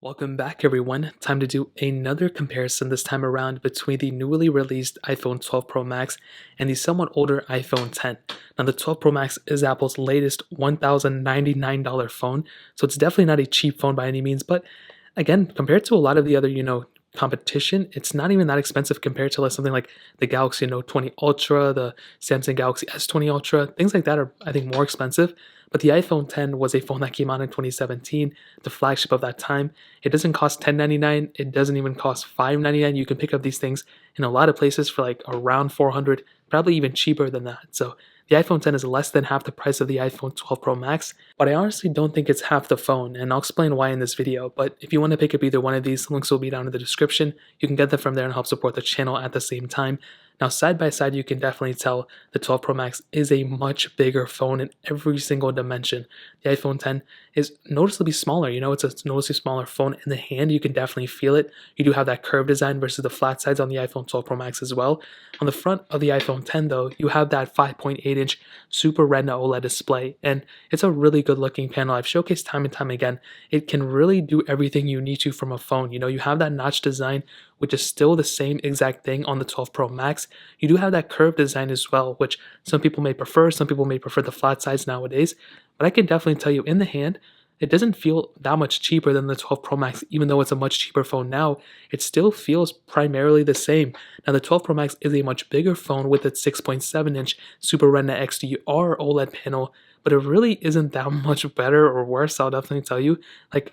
Welcome back, everyone. Time to do another comparison this time around between the newly released iPhone 12 Pro Max and the somewhat older iPhone 10. Now, the 12 Pro Max is Apple's latest $1,099 phone, so it's definitely not a cheap phone by any means. But again, compared to a lot of the other, competition, it's not even that expensive compared to something like the Galaxy Note 20 Ultra, the Samsung Galaxy S20 Ultra. Things like that are, I think, more expensive. But the iPhone 10 was a phone that came out in 2017, the flagship of that time. It doesn't cost $10.99. It doesn't even cost $5.99. You can pick up these things in a lot of places for like around $400, probably even cheaper than that. So the iPhone 10 is less than half the price of the iPhone 12 Pro Max, but I honestly don't think it's half the phone, and I'll explain why in this video. But if you want to pick up either one of these, links will be down in the description. You can get them from there and help support the channel at the same time. Now, side by side, you can definitely tell the 12 Pro Max is a much bigger phone in every single dimension. The iPhone 10 is noticeably smaller. It's a noticeably smaller phone in the hand. You can definitely feel it. You do have that curved design versus the flat sides on the iPhone 12 Pro Max as well. On the front of the iPhone 10, though, you have that 5.8-inch Super Retina OLED display, and it's a really good-looking panel. I've showcased time and time again. It can really do everything you need to from a phone. You have that notch design, which is still the same exact thing on the 12 Pro Max. You do have that curved design as well, which some people may prefer. Some people may prefer the flat sides nowadays. But I can definitely tell you, in the hand, it doesn't feel that much cheaper than the 12 Pro Max. Even though it's a much cheaper phone now, it still feels primarily the same. Now, the 12 Pro Max is a much bigger phone with its 6.7-inch Super Retina XDR OLED panel, but it really isn't that much better or worse, I'll definitely tell you. I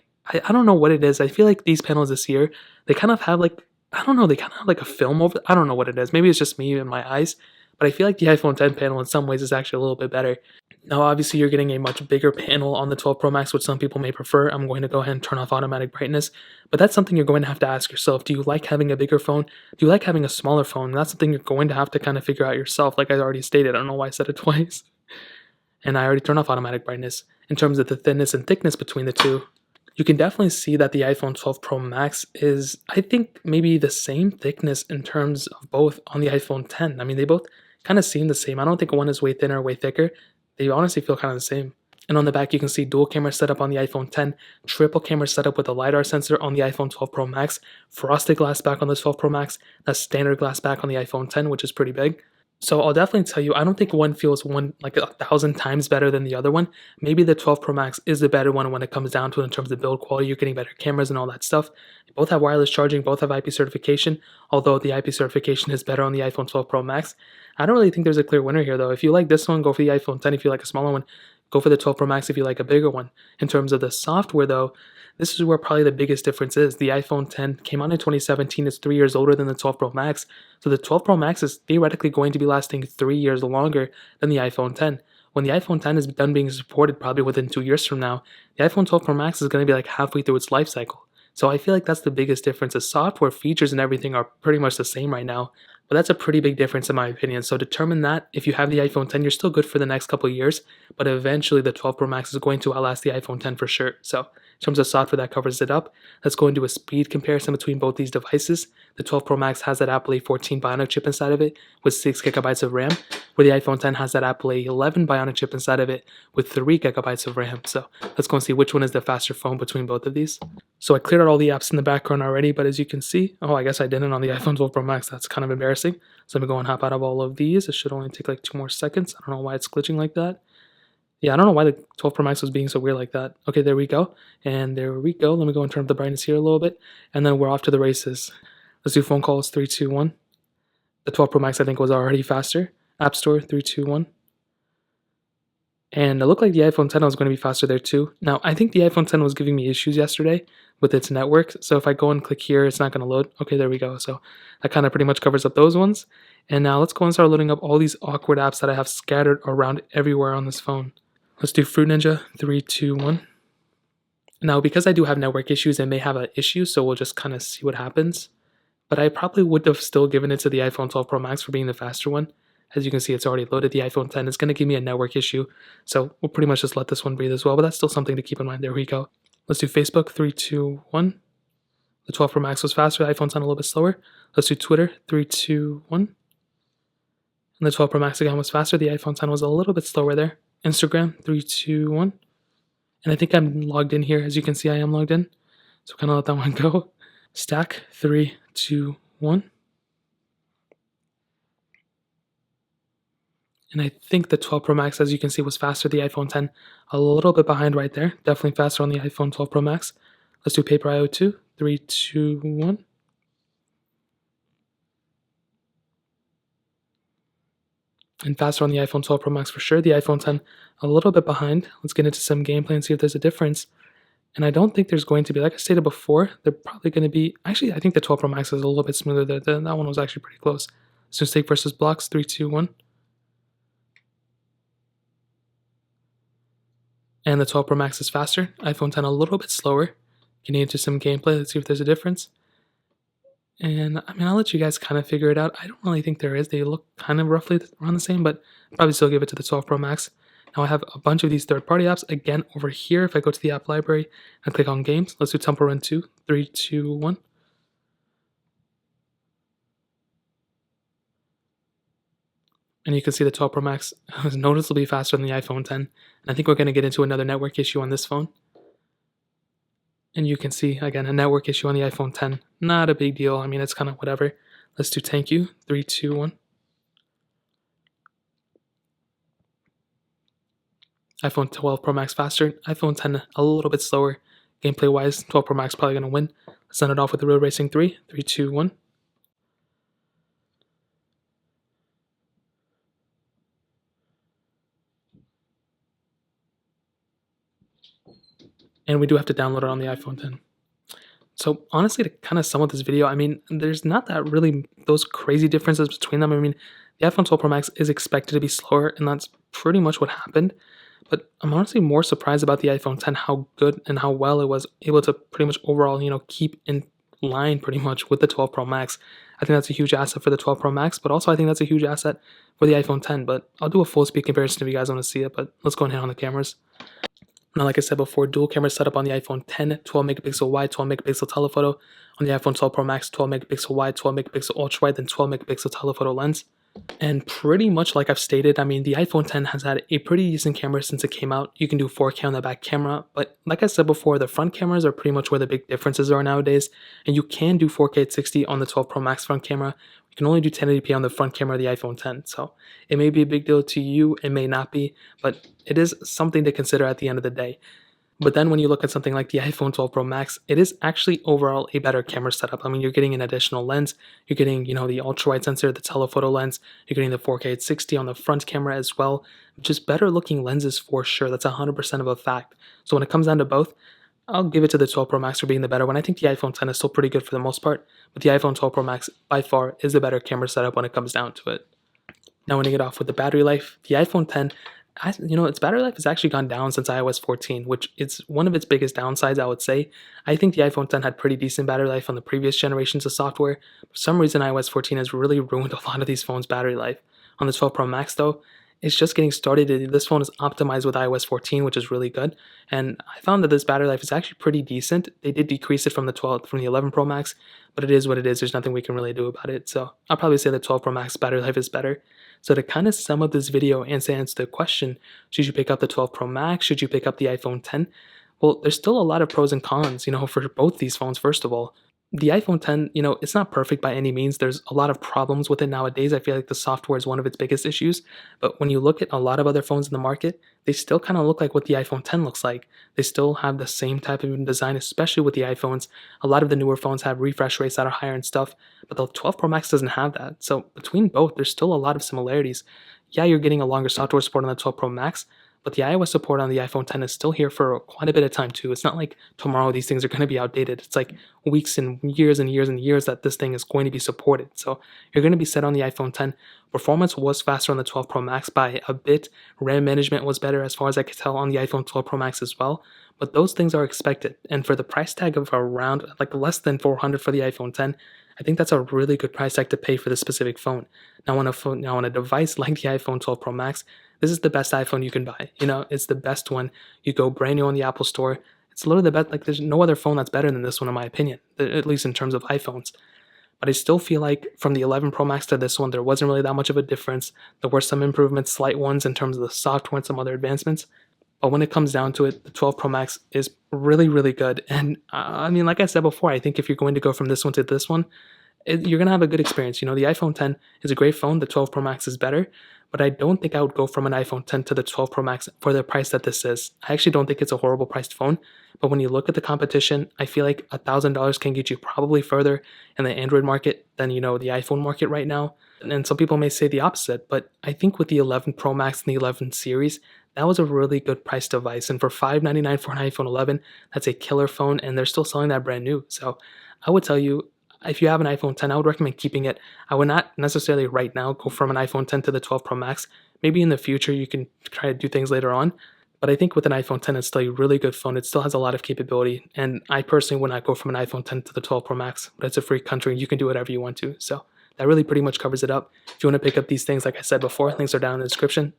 don't know what it is. I feel like these panels this year, they kind of have I don't know, they kind of have like a film over. I don't know what it is. Maybe it's just me and my eyes, but I feel like the iPhone 10 panel in some ways is actually a little bit better. Now, obviously, you're getting a much bigger panel on the 12 Pro Max, which some people may prefer. I'm going to go ahead and turn off automatic brightness, but that's something you're going to have to ask yourself. Do you like having a bigger phone? Do you like having a smaller phone? That's something you're going to have to kind of figure out yourself. Like I already stated, I don't know why I said it twice. And I already turned off automatic brightness. In terms of the thinness and thickness between the two, you can definitely see that the iPhone 12 Pro Max is, I think, maybe the same thickness in terms of both on the iPhone 10. I mean, they both kind of seem the same. I don't think one is way thinner or way thicker. They honestly feel kind of the same. And on the back, you can see dual camera setup on the iPhone 10, triple camera setup with a LiDAR sensor on the iPhone 12 Pro Max, frosted glass back on the 12 Pro Max, a standard glass back on the iPhone 10, which is pretty big. So I'll definitely tell you, I don't think one feels like 1,000 times better than the other one. Maybe the 12 Pro Max is the better one when it comes down to it in terms of build quality. You're getting better cameras and all that stuff. Both have wireless charging, both have IP certification, although the IP certification is better on the iPhone 12 Pro Max. I don't really think there's a clear winner here, though. If you like this one, go for the iPhone 10. If you like a smaller one, go for the 12 Pro Max if you like a bigger one. In terms of the software, though, this is where probably the biggest difference is. The iPhone 10 came out in 2017. It's 3 years older than the 12 Pro Max. So the 12 Pro Max is theoretically going to be lasting 3 years longer than the iPhone 10. When the iPhone 10 is done being supported probably within 2 years from now, the iPhone 12 Pro Max is going to be like halfway through its life cycle. So I feel like that's the biggest difference. The software features and everything are pretty much the same right now, but that's a pretty big difference in my opinion. So determine that. If you have the iPhone 10, you're still good for the next couple of years, but eventually the 12 Pro Max is going to outlast the iPhone 10 for sure. So in terms of software that covers it up, let's go into a speed comparison between both these devices. The 12 Pro Max has that Apple A14 Bionic chip inside of it with 6 gigabytes of RAM, where the iPhone 10 has that Apple A11 Bionic chip inside of it with 3 gigabytes of RAM. So let's go and see which one is the faster phone between both of these. So I cleared out all the apps in the background already, but as you can see, I guess I didn't on the iPhone 12 Pro Max. That's kind of embarrassing. So let me go and hop out of all of these. It should only take like 2 more seconds. I don't know why it's glitching like that. Yeah, I don't know why the 12 Pro Max was being so weird like that. Okay, there we go. And there we go. Let me go and turn up the brightness here a little bit. And then we're off to the races. Let's do phone calls, 3, 2, 1. The 12 Pro Max, I think, was already faster. App Store, 3, 2, 1. And it looked like the iPhone 10 was going to be faster there too. Now, I think the iPhone 10 was giving me issues yesterday with its network. So if I go and click here, it's not going to load. Okay, there we go. So that kind of pretty much covers up those ones. And now let's go and start loading up all these awkward apps that I have scattered around everywhere on this phone. Let's do Fruit Ninja, 3, 2, 1. Now, because I do have network issues, it may have an issue, so we'll just kind of see what happens. But I probably would have still given it to the iPhone 12 Pro Max for being the faster one. As you can see, it's already loaded. The iPhone 10 is going to give me a network issue, so we'll pretty much just let this one breathe as well, but that's still something to keep in mind. There we go. Let's do Facebook, 3, 2, 1. The 12 Pro Max was faster, the iPhone's on a little bit slower. Let's do Twitter, 3, 2, 1. And the 12 Pro Max again was faster, the iPhone 10 was a little bit slower there. Instagram, 3, 2, 1. And I think I'm logged in here. As you can see, I am logged in. So kind of let that one go. Stack 3, 2, 1. And I think the 12 Pro Max, as you can see, was faster the iPhone 10. A little bit behind right there. Definitely faster on the iPhone 12 Pro Max. Let's do Paper IO 2. 3, 2, 1. And faster on the iPhone 12 Pro Max for sure. The iPhone 10 a little bit behind. Let's get into some gameplay and see if there's a difference. And I don't think there's going to be, like I stated before, they're probably going to be, actually, I think the 12 Pro Max is a little bit smoother. That one was actually pretty close. So Steak versus Blocks, 3, 2, 1. And the 12 Pro Max is faster. iPhone 10 a little bit slower. Getting into some gameplay, let's see if there's a difference. And I mean, I'll let you guys kind of figure it out. I don't really think there is. They look kind of roughly around the same, but I'll probably still give it to the 12 Pro Max. Now I have a bunch of these third-party apps. Again, over here, if I go to the app library and click on games, let's do Temple Run 2, 3, 2, 1. And you can see the 12 Pro Max is noticeably faster than the iPhone 10. And I think we're going to get into another network issue on this phone. And you can see, again, a network issue on the iPhone 10. Not a big deal. I mean, it's kind of whatever. Let's do Thank You, 3, 2, 1. iPhone 12 Pro Max faster, iPhone 10 a little bit slower. Gameplay wise, 12 Pro Max probably going to win. Let's send it off with the Real Racing 3, 3, 2, 1. And we do have to download it on the iPhone 10. So honestly, to kind of sum up this video, I mean, there's not that really those crazy differences between them. I mean, the iPhone 12 Pro Max is expected to be slower, and that's pretty much what happened. But I'm honestly more surprised about the iPhone 10, how good and how well it was able to pretty much overall, keep in line pretty much with the 12 Pro Max. I think that's a huge asset for the 12 Pro Max, but also I think that's a huge asset for the iPhone 10. But I'll do a full speed comparison if you guys want to see it, but let's go ahead on the cameras. Now, like I said before, dual camera setup on the iPhone 10, 12 megapixel wide, 12 megapixel telephoto. On the iPhone 12 Pro Max, 12 megapixel wide, 12 megapixel ultra wide, then 12 megapixel telephoto lens. And pretty much like I've stated, I mean, the iPhone 10 has had a pretty decent camera since it came out. You can do 4K on the back camera, but like I said before, the front cameras are pretty much where the big differences are nowadays. And you can do 4K at 60 on the 12 Pro Max front camera. You can only do 1080p on the front camera of the iPhone 10. So it may be a big deal to you, it may not be, but it is something to consider at the end of the day. But then when you look at something like the iPhone 12 Pro Max, it is actually overall a better camera setup. I mean, you're getting an additional lens, you're getting, the ultra wide sensor, the telephoto lens, you're getting the 4K at 60 on the front camera as well. Just better looking lenses for sure. That's 100% of a fact. So when it comes down to both, I'll give it to the 12 Pro Max for being the better one. I think the iPhone 10 is still pretty good for the most part, but the iPhone 12 Pro Max by far is the better camera setup when it comes down to it. Now, when you get off with the battery life, the iPhone 10, its battery life has actually gone down since iOS 14, which is one of its biggest downsides, I would say. I think the iPhone 10 had pretty decent battery life on the previous generations of software. For some reason, iOS 14 has really ruined a lot of these phones' battery life. On the 12 Pro Max, though, it's just getting started. This phone is optimized with iOS 14, which is really good. And I found that this battery life is actually pretty decent. They did decrease it from the 11 Pro Max, but it is what it is. There's nothing we can really do about it. So I'll probably say the 12 Pro Max battery life is better. So to kind of sum up this video and to answer the question, should you pick up the 12 Pro Max? Should you pick up the iPhone 10? Well, there's still a lot of pros and cons, for both these phones, first of all. The iPhone 10, it's not perfect by any means. There's a lot of problems with it nowadays. I feel like the software is one of its biggest issues. But when you look at a lot of other phones in the market, they still kind of look like what the iPhone 10 looks like. They still have the same type of design, especially with the iPhones. A lot of the newer phones have refresh rates that are higher and stuff, but the 12 Pro Max doesn't have that. So between both, there's still a lot of similarities. Yeah, you're getting a longer software support on the 12 Pro Max, but the iOS support on the iPhone 10 is still here for quite a bit of time too. It's not like tomorrow these things are going to be outdated. It's like weeks and years and years and years that this thing is going to be supported. So you're going to be set on the iPhone 10. Performance was faster on the 12 Pro Max by a bit. RAM management was better as far as I could tell on the iPhone 12 Pro Max as well. But those things are expected. And for the price tag of around like less than $400 for the iPhone 10, I think that's a really good price tag to pay for this specific phone. Now on a device like the iPhone 12 Pro Max, this is the best iPhone you can buy. It's the best one. You go brand new on the Apple Store. It's literally the best. Like there's no other phone that's better than this one in my opinion, at least in terms of iPhones. But I still feel like from the 11 Pro Max to this one, there wasn't really that much of a difference. There were some improvements, slight ones in terms of the software and some other advancements. But when it comes down to it, the 12 Pro Max is really, really good. And I mean, like I said before, I think if you're going to go from this one to this one, you're going to have a good experience. The iPhone 10 is a great phone. The 12 Pro Max is better. But I don't think I would go from an iPhone 10 to the 12 Pro Max for the price that this is. I actually don't think it's a horrible priced phone. But when you look at the competition, I feel like $1,000 can get you probably further in the Android market than, the iPhone market right now. And some people may say the opposite, but I think with the 11 Pro Max and the 11 series, that was a really good price device. And for $599 for an iPhone 11, that's a killer phone, and they're still selling that brand new. So I would tell you, if you have an iPhone 10, I would recommend keeping it. I would not necessarily right now go from an iPhone 10 to the 12 Pro Max. Maybe in the future you can try to do things later on. But I think with an iPhone 10, it's still a really good phone. It still has a lot of capability. And I personally would not go from an iPhone 10 to the 12 Pro Max. But it's a free country. You can do whatever you want to. So that really pretty much covers it up. If you want to pick up these things, like I said before, links are down in the description.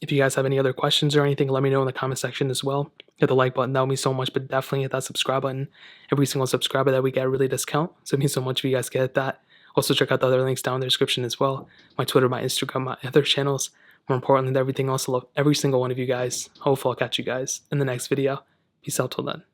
If you guys have any other questions or anything, let me know in the comment section as well. Hit the like button, that would mean so much, but definitely hit that subscribe button. Every single subscriber that we get really does count, so it means so much if you guys get that. Also, check out the other links down in the description as well. My Twitter, my Instagram, my other channels. More importantly than everything else, I love every single one of you guys. Hopefully I'll catch you guys in the next video. Peace out till then.